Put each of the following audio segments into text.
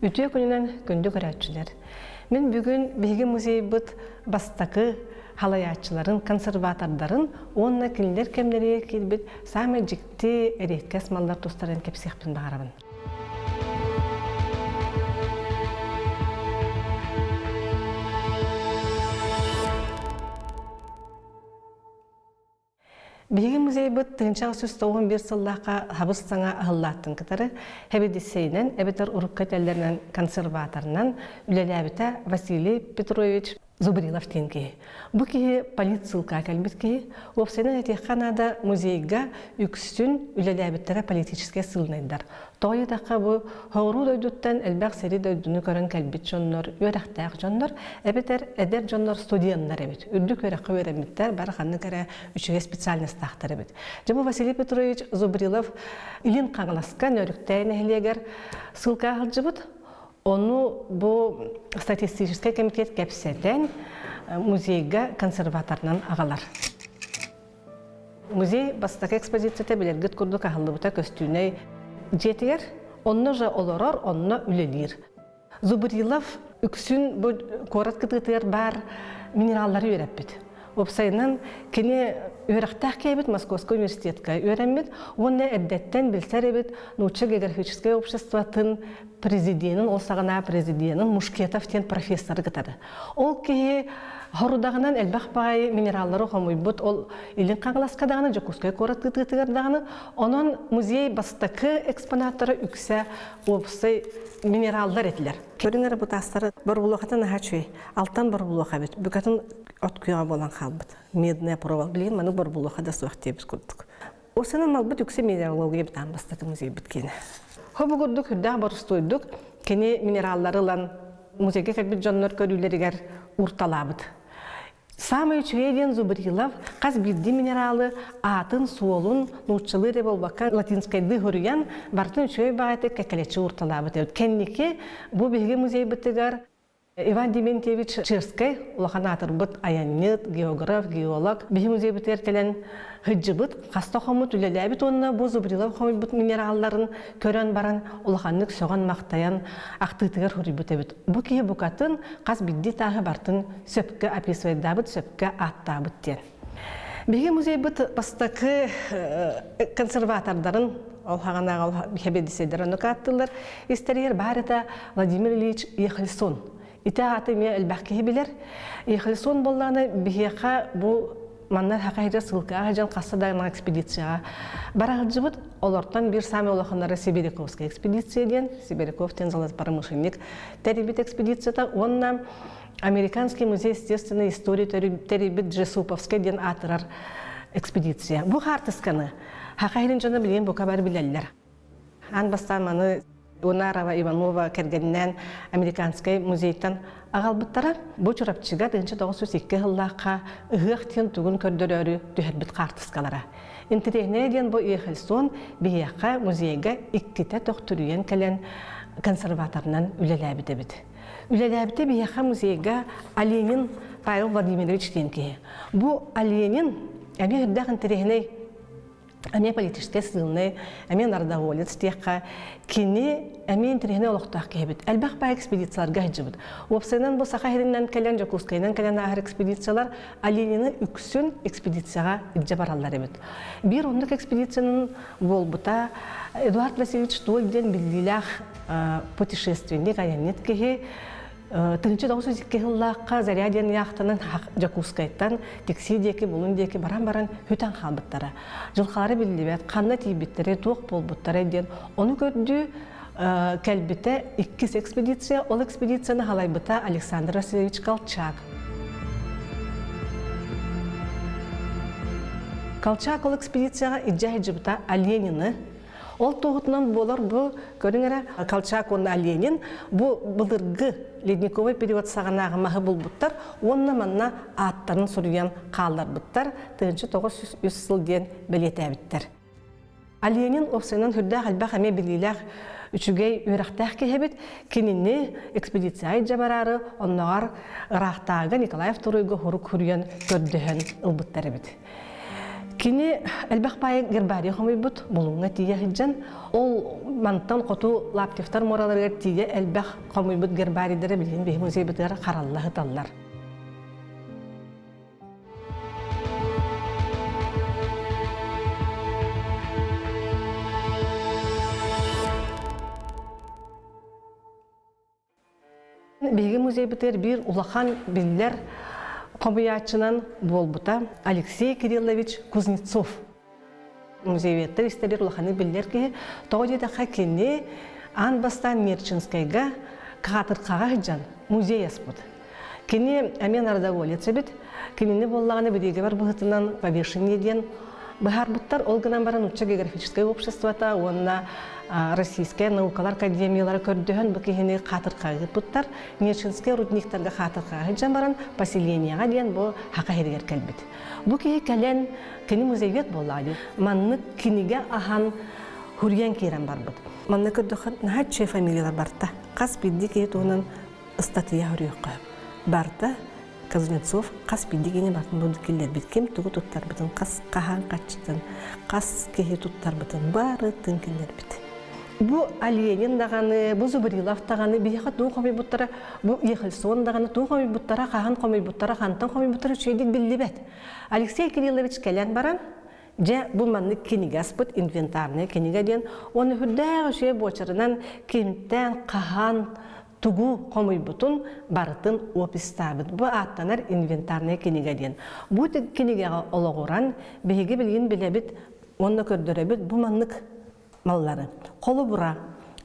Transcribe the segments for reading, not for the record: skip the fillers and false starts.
Үтө күнүнөн күндү көрөчүлөр. Мен бүгүн Биги музей бут бастакы халаячыларын, консерватордарын, онна килдер кемнери килбит самый жикти эреткес малдар тустарын кепсихпин багарабын. Биги музей бут 1991 сыллака хабыс саңа ахыллаттын кытары хебедисейнен, эбетер уруккателлеринен консерваторынан үлеләбите Василий Петрович Зубрилов тенки. Бу ки полицилка калбит ки, опсенен этеханада музейга үксүн үлеләбиттере политические сылнайдар. Тойы тақа бу хоору дойдуттан элбәк сери дойдуну көрөн калбит жоннор, өрәхтәк жоннор, эбетер эдер жоннор студияндар эбит. Үрдүк өрәккә өрәмиттер, барханны кәрә үчүгә специальность тахтар эбит. Жабу Василий Петрович Зубрилов илин каңласкан өрүктәйне хелегер сылка алжыбыт. Onu bu статистический комитет кепсетен музейга консерваторнан агалар. Музей бастакы экспозицияда билергит курдук ахыллыбыта көстүүнөй жетигер, онно же олорор, онно үлелир. Зубрилов үксүн бу корат кытытыр бар минераллары үйрәппит. Опсайынан кене үйрәктәк кебит Московский университетка үйрәнмит, онны әддәттен билсәр эбит научно-географическое обществотын президентин, ол сагына президентин Мушкетов тен профессор гытады. Ол ки хорудагынан элбах бай минераллары хомуйбут, ол илин каңласкадаганы Жокускай корат кытытыгардаганы, онон музей бастакы экспонаттары үксә опсай минералдар этилер. Көрүңөр бу тастары бір булакатын хачуй, алтан бір булака бит. Бүгатын откуяга болан халбыт. Медная провал билген, маны бір булака да суак тебиз көрдүк. Осынын малбыт үксе минералогия битан бастакы музей биткени. Хобу көрдүк, хүрдәк барыстойдук, кене минералларылан музейге кәлбит жоннор көрүлеригер урталабыт. Самый чуеден Зубрилов қаз бирди минералы атын, суолун, нуччылы реболбака латинскайды хүрген бартын чуе бағайты кәкелечі урталабыт. Кеннеке бұл Биги музей бітігер Иван Дементьевич Чирскай, улаханатыр бұт аяннет, географ, геолог, Биги музей бітер телен хыджы бұт, қаста қомыт үлеләбіт онына бұл Зубрилов қомыт бұт минералларын көрен баран, улаханнык соған мақтаян ақтытығыр хүрі бұт әбіт. Бұ кей бұқатын қаз бидді тағы бартын сөпкі аписуайдабыт, сөпкі аттабыт ден. Биги музей бұт бастакы консерватордарын, ол хағанағы хебедиседер оны қаттылар, истерьер барыта Владимир Ильич Ехальсон. Итә аты ме әлбәкке билер. Ехальсон болланы бихеха бу маннар хакайда сылка жан кассадагы экспедицияга барагылжыбыт. Олортан бир сами олохоннары Сибиряковская экспедицияден, Сибиряковтен промышленник терибит экспедицияда, онна Американский музей естественной истории терибит Джесуповский ден атырар экспедиция. Бу хартысканы хакайдын жана билген бу кабар билеллер. Ан бастан маны Унарова, Иванова, Кергеннен, Американский музейттан ағалбыттара. Бұ чұрапчыға 1902 жыллаққа ұғықтен түгін көрдірері түхербіт қартысқалара. Интерегнеден бұ Ехальсон бейеққа музейға иккіте тоқтырүйен кәлен консерваторынан үлеләбіді біді. Үлеләбіді бейеққа музейға Оленин Павел Владимирович Тенке. Бұ Оленин әме үрдәқ интерегней Әме политический сылны, әме народоволец текка, кені әме интерегіне олықтақ кебет. Әлбәқ бай экспедицияларға жібіт. Опсайнан бұл Сақахерінен кәлен, Жокускайнан кәлен ағыр экспедициялар Оленины үксін экспедицияға үдже баралар ебет. Bir ондық экспедицияның болбыта Эдуард Васильевич Тольден білділәқ путешественник аянет кеге 1902 жыллаққа Заряден яқтының Жокускайттан тексидеки, бұлындеки баран-баран хүтен қалбыттары. Жылқалары білдібет, қанна тейбіттері, тоқ болбыттары ден. Оны көрді кәлбіті 2 экспедиция, ол экспедицияны халайбыта Александр Васильевич Колчак. Колчак ол экспедицияға иджай жібіта Оленины. Ол тоғытынан болар бұл көріңері Колчак оны Оленин, бұл бұлдырғы ледниковый период сағанағы мағы бұл бұттар, онына манна аттарын сұрыян қалдар бұттар, 1900 сылден білет әбіттер. Оленин опсайынан хүрдәқ әлбәқ әме біліләқ үчүгей үйрақтақ кехебет, кеніне экспедиция жабарары, оннағар Ирақтағы Николаев Туройғы ғұрық хүрген көрдіғін ұлбыттар әбет. Кини элбэх бай гербарий хомойбут булуңа тие хиджан ол мантан коту лаптифтар мораларга тие элбэх хомойбут гербарийдere билген бе музей битер хараллахы таллар. Беги музей битер бир улахан биллер Хомыячынан болбута Алексей Кириллович Кузнецов. Музейветтер истерер улаханы биллер ки тоодеда хакене Анбастан Нерчинскайга катыркага хиджан музей аспыт. Кини амен ардаволец бит, кинини боллаганы бидеге бар быгытынан повешение ден бахарбуттар олгынан баран учча географическое обществота, онна Российская наукалар академиялары көрдөһөн бу кихини катыркага буттар, Нерчинский рудниктарга катыркага хиджан баран поселенияга ден бу хака хергер келбит. Бу кихи кален кини музейвет боллады. Манны киниге ахан хурьян кирен барбыт. Манны көрдөһөн нахаче фамилиялар барта. Кас бидди кетонун статья хурьякка. Барта Кузнецов кас бидди кене бартын бу киллер бит кем тугу туттар битин кас кахан качтын, кас кехи туттар битин бары тын киллер бит. Бу Оленин даганы, бу Зубрилов даганы, бияха туу комой буттара, бу Ехельсон даганы, туу комой буттара, хахан комой буттара, хантан комой буттара чөйдик биллибет. Алексей Кириллович келен баран, же бу манны киниге аспыт, инвентарный киниге ден, оны хүрдәгы шөй бочарынан кемттен кахан тугу комой бутун барытын опистабыт. Бу аттанар инвентарный киниге ден. Бу кинигега ологуран, беги билген билебит, онны көрдөрөбүт, бу маннык маллары. Қолы бұра.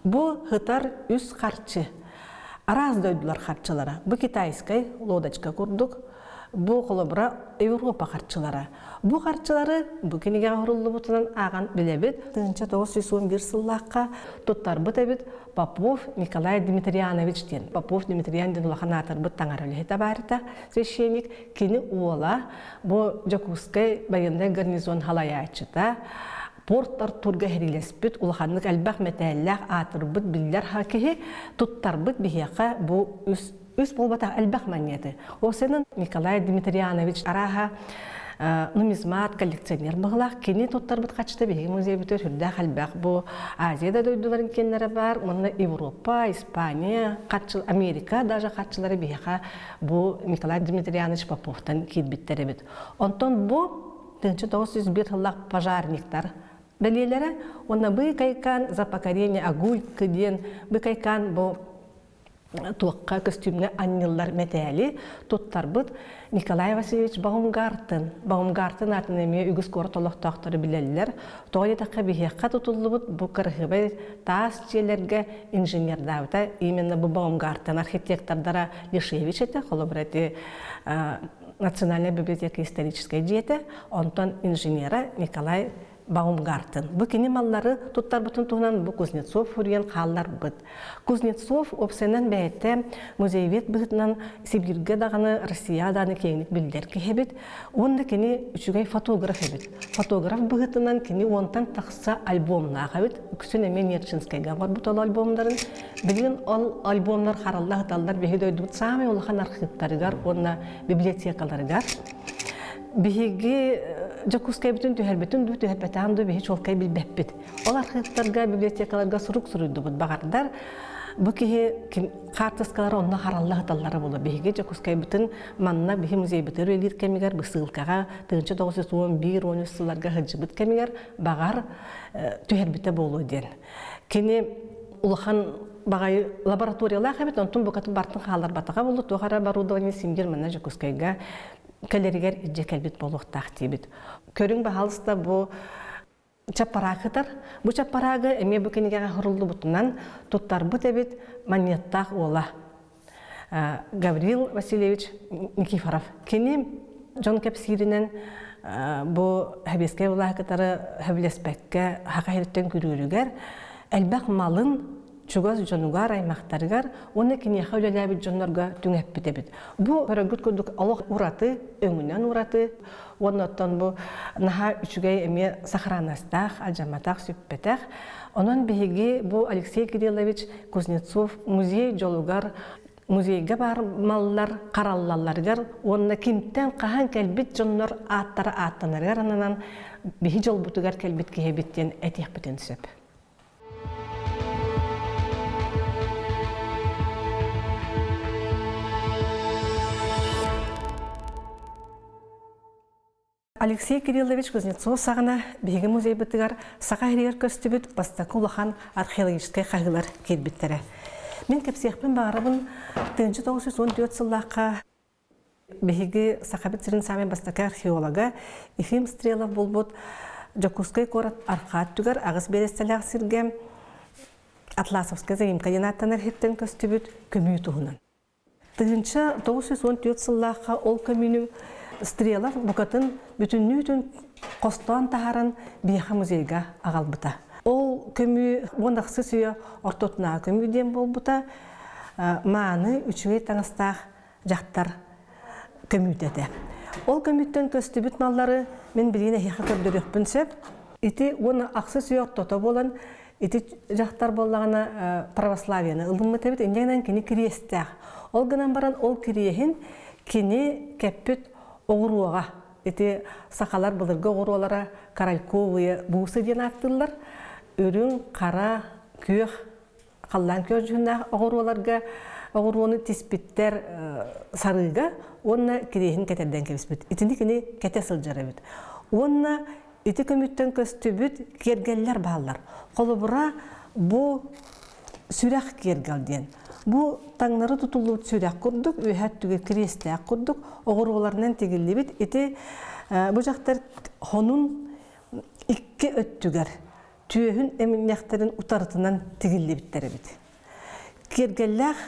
Бұл хытар үс қарчы. Араз дөйділер қарчылары. Бұл китайскай лодочка көрдік. Бұл қолы бұра Европа қарчылары. Бұл қарчылары бұл кенеге ғырылы бұтынан аған білебет. 1911 сыллаққа тұттар бұт әбет Попов Николай Дмитриянович ден. Попов Дмитриян ден ұлақан атыр бұт таңар өлі табарыта священник. Кені уола бұл Жакускай байындай гарнизон халаячыта. Порттар турга херилеспит, улаханнык әлбәк мәтәлләк атырбыт билләр хакеһи туттарбыт бихяка бу үс болбата әлбәк мәнияты. Осенен Николай Дмитриянович араха нумизмат коллекционер бұғылақ, кені туттарбыт қачты бихи музей бүтер хүрдәк әлбәк бу Азияда дөйділерін кенлері бар, онына Европа, Испания, Америка даже қатшылары бихяка бу Николай Дмитриянович Поповтан кейтбіттері біт. Онтон бу 1901 жыллақ пожарниктар Далилера, он бы кайкан за покорение агуль кден, бы кайкан бо туакка костюмне анниллар метали, туттарбыт Николай Васильевич Баумгартен. Баумгартен атынеме үгіз кортолық тақтары білелілер. Тоғай таққа бихеққа тұтылыбыт бұ кырғыбай тас челерге инженердауыта. Именно бұ Баумгартен архитектордара Лишевич еті, қолыбыреті Национальная библиотека исторической диеты, онтон инженера Николай Баумгартен. Бу кини маллары туттар бутун туһунан бу Кузнецов хүрген халлар быт. Кузнецов опсенен бәйте музейвет бытынан Сибирге даганы Россияданы кеңник билдер кехебит. Онда кини үчүгай фотограф эбит. Фотограф бытынан кини онтан такса альбомна габит. Күсүн эмен Нерчинскайга бар бу тол альбомдарын. Билген ал альбомнар хараллах таллар беһидөйдүт самый улахан архивтарыгар, онна библиотекаларыгар. Биһиги Жакускай бүтүн төһәрбетин дүү төһәрбетан дүү биһи чолкай билбеппит. Ол архивтарга, библиотекаларга сурук суруйду бут багардар. Бу кихи картаскалары онна хараллах таллары болу. Биһиги Жакускай бүтүн манна биһи музей бүтөр элир кемигер бысылкага 1911-13 сылларга хыджыбыт кемигер багар төһәрбете болу ден. Кини улахан багай лабораториялар хабит онтун букатын бартын халар батага болу. Тохара оборудование симгер манна Жакускайга кәлерігер идже кәлбет болуқтақ дейбет. Көрің бағалыста бұл чаппарағытар. Бұл чаппарағы әме бүкенеге ғырылды бұтынан тұттар бұт әбет монеттақ ола. Гаврил Васильевич Никифоров. Кені Жон Кәпсирінен бұл әбеске ола ғытары әбілеспәкке хақа херттен көрігер әлбәқ малын чугаз жонугар аймақтарыгар, оны кенеха өлеләбіт жонларға түңәп бітебіт. Бұ көрігіт көрдік алақ ураты, өңінен ураты, оннаттан бұ наға үчігей әме сахаранастақ, алжаматақ, сөппетақ. Онын бейге бұ Алексей Кириллович Кузнецов музей жолугар музейге бар маллар, қараллаларгар, онна кимттен қахан кәлбет жоннор аттары аттанаргар ананан бихи жол бутугар кәлбет кехебеттен әтех бітен сөп. Алексей Кириллович Кузнецов сағына беге музей бітігар сақа әрігер көстібіт бастақы улахан археологическай қағылар келбеттері. Мен кепсияқпен бағарабын 1914 сыллаққа беге сақа бітсірін самен бастақы археолога Ефим Стрелов болбуд Жокускай корат арқат түгер ағыз берестеліғ сіргем Атласовскай заимкадинаттан археттен көстібіт көмүй тұғынан. 1914 сыллаққа ол көмүйнің Стрелов бұқатын бүтіннүйдің қостан тағаран бейха музейға ағалбыта. Ол көмі ондақсы сүйе ортотына көмүйден болбыта, маны үшіңе таңыстақ жақтар көмүйдеді. Ол көмүйттен көсті бүт маллары мен білейіне хеқі көрдір өкпін сөп. Ити оны ақсы сүйе ортота болан, ити жақтар болағына православияны ұлымы тәбіт, үндегінен кені кірестіғ. Ол гынан баран ол кірейін кені кәппіт оғыруаға, эти сақалар бұлырғы оғыруалара каральковые бұғысы ден аттылар, өрін, қара, көк, қалдан көк жүгінақ оғыруаларға оғыруаны теспеттер сарыға, онына керейін кәтерден кәбіспіт. Итінді кені кәте сылжары бүт. Онына ити көміттен көсті бүт кергеллер бағалар. Қолы бұра бұл сүрәқ кергелден. Бу таңнары тутулуут сүрәк курдук, үйәт түгер крестәк курдук, оғыруоларынан тегіллебет. Эти бу жақтар хонун икке өттүгер, түйөһүн эминнәхтерин утартынан тегіллебеттері бит. Кергелләх,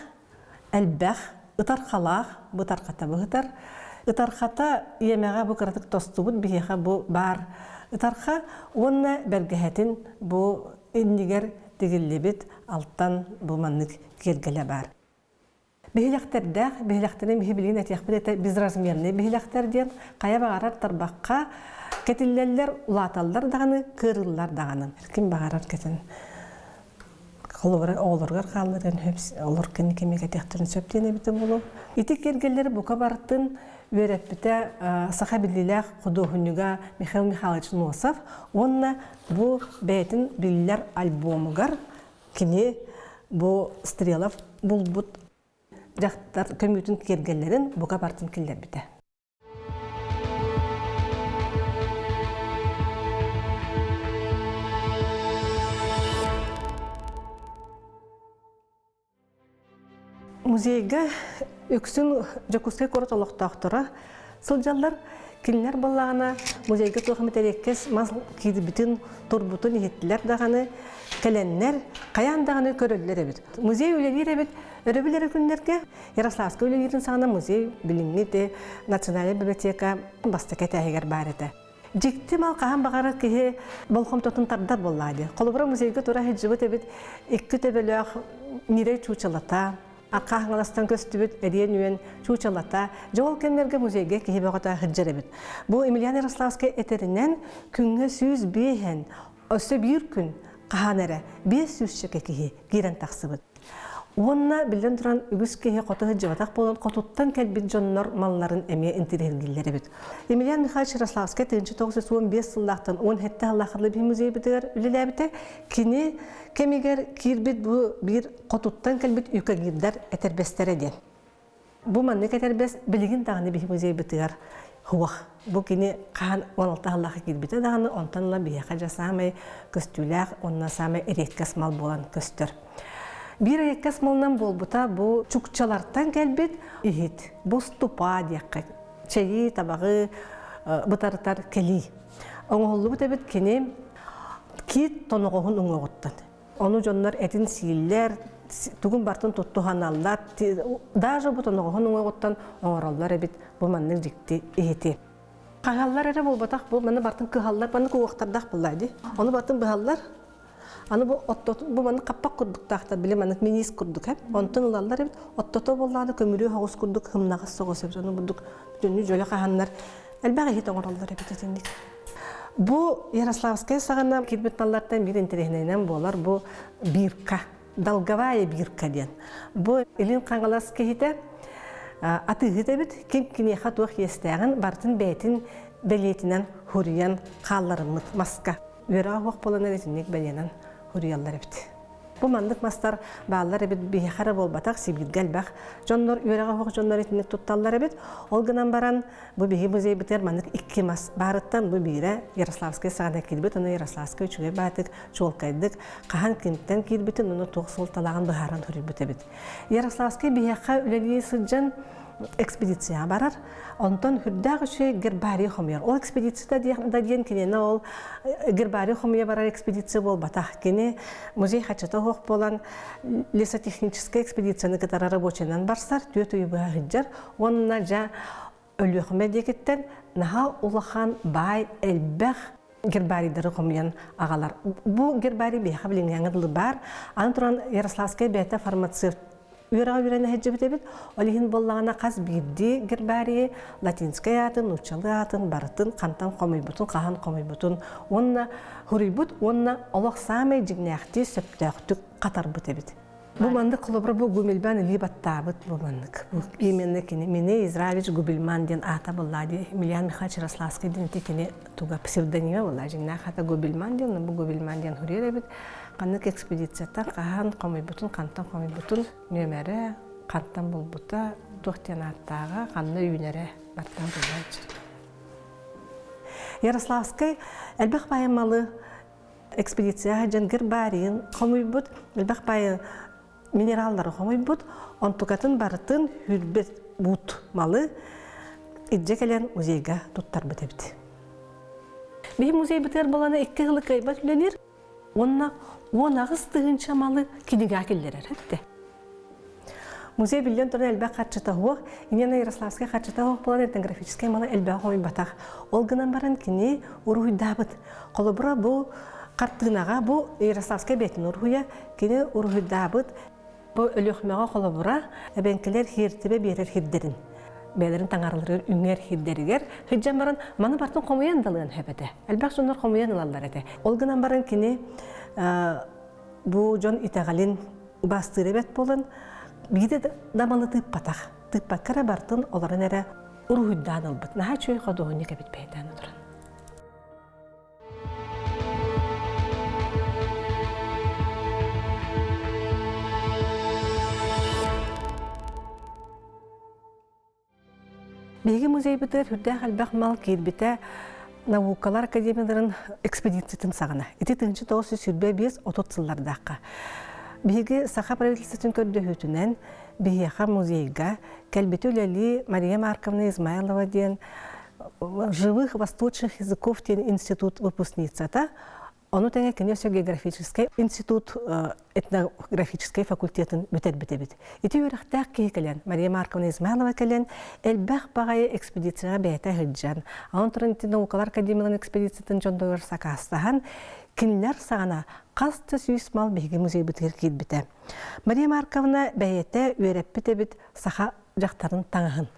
әлбәх, ытархалах, бу тарқата бұғытар. Ытархата иемеға бу кыратык тостубут, бихеха бу бар. Ытарха, онна бәргәһәтин бу иннигер тегіллебет, алттан бу маннык кергеле бар. Бихиләхтердәк, бихиләхтерен бихибилин әтияқпыд әті безразмерный бихиләхтерден қая бағарар тарбаққа кәтілләлер улаталдар дағаны, кырыллар дағаны. Кім бағарар кәтін? Олырғар қалырын, олыр кені кемек әтияқтерін сөптені біті болу. Ити кергелері бұқа барытын өрәппіті сақа біліләқ құдуғынуға Михаил Михайлович Носов, онына бұл бәйтін білілер альбомығар кені бұл Стрелов бұл бұд жақтар көмүтін кергелерін бұға бартын келдер біті. Музейге өксін Жокускай корот олықтақтыра сылжалар келінер болағына музейге тұлғымет әреккес мал кейді бітін тұрбутын еттілер дағаны кәләннер қаян дағаны көрілдер әбіт. Музей өлелер әбіт өрөбілері күндерге Ярославскай өлелерін сағына музей біліңі де национальный библиотека бастакет әйгер бар еді. Жекті мал қаған бағары кейі болқым тұтын тардар болады. Қолыбыра музейге тұра хеджібіт әбіт екі төбеліғ нирей чучалата, Арқа аңыластан көстібіт әрен үйен чучалата, жол кемлерге музейге кейі бағыта хеджер әбіт. Бұл Емельян Ярославскай әтерінен күнгі сүйіз бейхен, өсі бір күн қаған әрі 500 шеке кейі керен тақсыбыт. Онына білден тұран үгіз кейі қотығы жыватақ болын қотуттан кәлбет жоннор малларын әме интерергілері біт. Емельян Михайлович Ярославскай 1915 сыллақтан 10 хетті аллақырлы бір музей бітігер үлілі біті, кені кемегер кирбет бұл бір қотуттан кәлбет үйкагирдар әтербестері ден. Бұл маннық әтербес білігін дағыны бір музей бітігер хуақ. Бұл кені қан 16 аллақы кирбеті дағыны онтанла бияқа жасамай көстіләқ, онына самай әреккес мал болан көстір. Bir ayakkas malından bolbuta bu çukçalardan gelbet ihit. Bu stupa diyakka. Çeyi, tabağı, bıtarıtar keli. Oğullu bu tebet kene kit tonuğun oğuttan. Onu jonlar etin siller, tugun bartın tuttu hanallar. Daja bu tonuğun oğuttan oğurallar ebit bu manlık dikti ihiti. Kağallar ere bolbutak bu manı bartın kıhallar, manı kuğuqtardaq bulaydı. Onu bartın bıhallar. Аны bu mani kappak kurduk taxta bile mani minis kurduk hep. Ondan olanlar hep ottoto bolladı kömürü havuz kurduk hımnağı soğuz hep. Onu bulduk bütünlü jöle qahanlar. Elbağ hit oğurallar hep etindik. Bu Yaroslavskaya sağına kirbetnallardan bir interehneyle bolar bu birka долговая бирка ден. Бу илин каңалас кехите атыгыта бит ким кинеха тух естәгән бартын бәйтин белетинен хуриян калларымыт маска. Үра вак болана ретинек бәленен хурияллар бит. Бу мандык мастар баалар бит бихара болбатак сибилгәл бах. Жоннор үрәгә вак жоннор ретинек тутталлар бит. Ол гынан баран бу биһи музей битер мандык 2 мас барыттан бу бире Ярославская сагына килбит, аны Ярославская чугы батык чолкайдык. Кахан кинтен килбитин, аны токсол талаган бахаран хурибит бит. Ярославская бихака үләли сыҗан экспедиция барар. Онтон хүрдәг үче гербарий хомер. Ол экспедицияда да диен кинене ол гербарий хомер барар экспедиция бол батах кине музей хачата хок болан лесотехническая экспедицияны катара рабочайнан барсар төт уйба хиджар. Онна жа өлөхмә декеттен наха улахан бай элбәх гербарийдары хомян агалар. Бу гербарий беха билингәнгә бар. Аны туран Ярославская бәйтә фармацевт Үраға үрәне хәджі бітебет, олихин боллағына қаз бирди гербарии, латинская атын, учалы атын, барытын, қантан қомай бұтын, қахан қомай бұтын. Онна хурибут, онна олық самай жигнәқті сөптәқтік қатар бітебет. Бу манды қылыбыр бұл гүмелбән ілі баттабыт бұл мандық. Именні кені, мене Израилич Губельман ден ата боллади, Емельян Михайлович Ярославский ден текені туға псевдонима болла, жигнәқ ата Губельман ден, бұл Губельман ден хурер бит. Қанық экспедицияттан қахан қомай бұтын, қантан қомай бұтын, нөмәрі, қантан бұл бұта, тоқтен аттаға, қанны үйнәрі баттан болайчы. Ярославскай әлбәқ байымалы экспедицияға жан гербарийын қомай бұт, әлбәқ байы минералдары қомай бұт, онтуқатын барытын хүрбет бұт малы иджек әлен музейға тұттар бұт әбіт. Бей музей бұтыр боланы 2 ғылы қайбат үленер, онна ағыз тұғынша малы кенеге әкелдер әрәтті. Музей білден тұрын әлбәқ қатшыта хуақ, инена Ярославская қатшыта хуақ болан этнографическая малы әлбәқ хомай батақ. Ол гынан баран кене ұрғыдабыт. Қолыбыра бұл қарттығынаға бұл Ярославская бәтін ұрғыя кене ұрғыдабыт. Бұл өліқмеға қолыбыра әбәнкелер хертібе берер хердерін. Бәлерін таңарылырыр үңер хердерігер. Хиджан баран маны бартын қомайан далыған әбәді. Әлбәқ жонлар қомайан алалар әді. Ол гынан баран кене бұл жон итағалин бастыры бәт болын. Биде дамалы тыппатақ. Тыппаккара бартын оларын әрі ұрғыддан албыт. Наға чөй қадуғыны кәбет бәйдән ұдырын. Беги музей бітер хүрдәқ әлбәқ мал кейлбіті наукалар академияларын экспедициятын сағына. Ити 1935-30 сыллардаққа. Беги сақа правительствотын көрді хүтінен бейеқа музейға кәлбеті өләлі Мария Марковна Измайлова ден живых восточных языков ден институт выпускницата. Оны тәңе Кенесия географический институт этнографический факультетін бүтәт-бүтәбіт. Ити өріқтәқ кейкелен Мария Марковна Измайлова кәлен әлбәқ бағайы экспедицияға бәйті хүджан. Аны тұрын ити наукалар академияларын экспедициятын жондығыр сақастаған кинлер сағана қасты сүйіс мал бейгі музей бүтер кейт-біті. Мария Марковна бәйеті өрәп бітәбіт сақа жақтарын таңығын.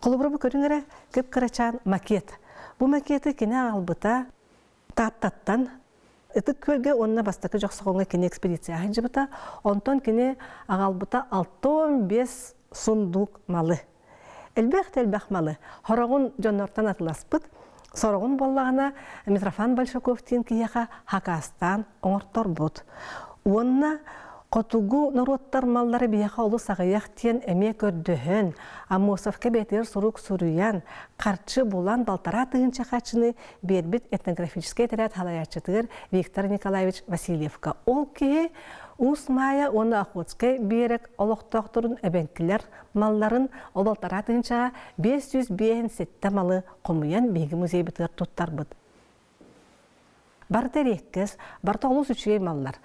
Қолыбыры бұл көріңірі көп қарачан макет. Бұл макеті кене албыта таттаттан Этик көлге онна бастакы жоқсығынға кене экспедиция айжыбыта, онтон кене ағалбыта 65 сундук малы. Әлбәқ малы. Хорағын жоннортан атыласпыт, сорағын боллағына Митрофан Большаковтин кияға Хакастан оңырттар бұд. Онна Котугу народтар маллары бияқа олы сағаяқ тен әме көрдіхін, Амосовка бәтер сұрук сұруян, қарчы болан балтара тығынша қачыны бербет этнографический тәрәт халаячытығыр Виктор Николаевич Васильевка. Ол кеге Ус мая оны Охотскай берек олықтақтырын әбәнкілер малларын олалтара тығыншаға 500 малы қомыян бейгі музей бітір тұттар бұд. Барта реккес, барта олус үчігей маллар.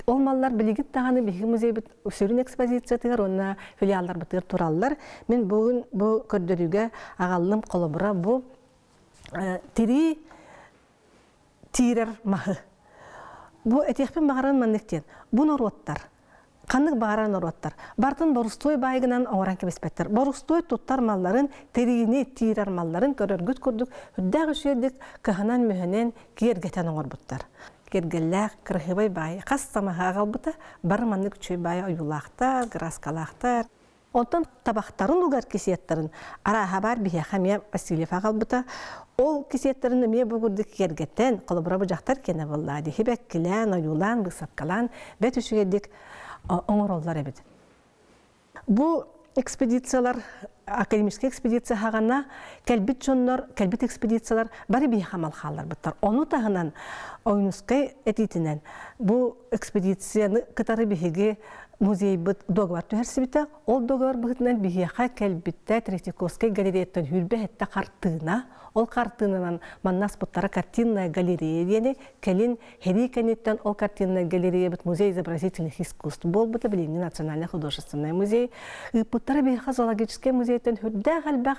Ол маллар білігіт тағаны бейгі музей біт өсөрін экспозициятығыр, онына филиалдар бітір тұралылар. Мен бүгін бұл көрдіріге ағалым қолыбыра бұл тирер мағы. Бұл әтекпен бағаран мәнніктен. Бұл нороттар. Қанық бағаран нороттар. Бартын борустой байғынан оңыран кебеспеттер. Борустой тұттар малларын, терейіне тирер малларын көрергіт көрдік, үддәғі шүйедік кіғынан мүйінен кергетен оңыр бұттар. кергелләк кыргыбай бай кас самага галбыта бар манны күчөй бай оюлактар краскалактар онтон табактарын угар кисеттерин араха бар бие хамия Васильев агалбыта ол кисеттерин ме бугурдык кергеттен колобура бужактар кене буллады хибеккилен оюлан бысапкалан бет үшүгедик оңороллар эбит бу экспедициялар академический экспедиция хагана кэлбит чоннор кэлбит экспедициялар бары бие хамал халлар буттар ону тагынан ойнускай этитинен бу экспедицияны кытары биһиги музей бит договор төһәрсибите ол договор битнен биһиха кэлбитте Третьяковской галереяттан хүрбэхетте картына ол картынынан маннас буттара картинная галерея диэни келин херикенеттен ол картинная галерея бит музей изобразительных искусств бол бит Белинный национальный художественный музей буттара биһиха зоологический музейтен хүрдэ галбах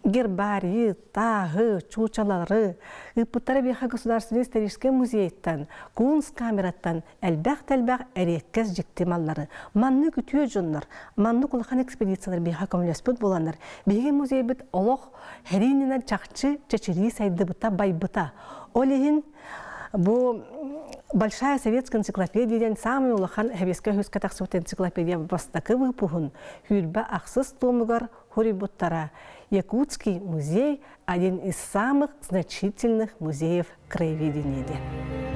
гербарий тагы чучалары буттара биһиха государственный исторический музейтен Кунсткамераттан элбэх-телбэх эреккес жиктималлары манны күтүө жоннор манны кулахан экспедициялар биһиха коммуняспут буланнар биһиги музей бит олох херининен чакчы чечери сайды бута байбыта олихин бу большая советская энциклопедия самый улахан хевеске хөскө таксыбыт энциклопедия бастакы выпухун хүрбэ аксыз томугар хурибуттара Якутский музей один из самых значительных музеев краеведения.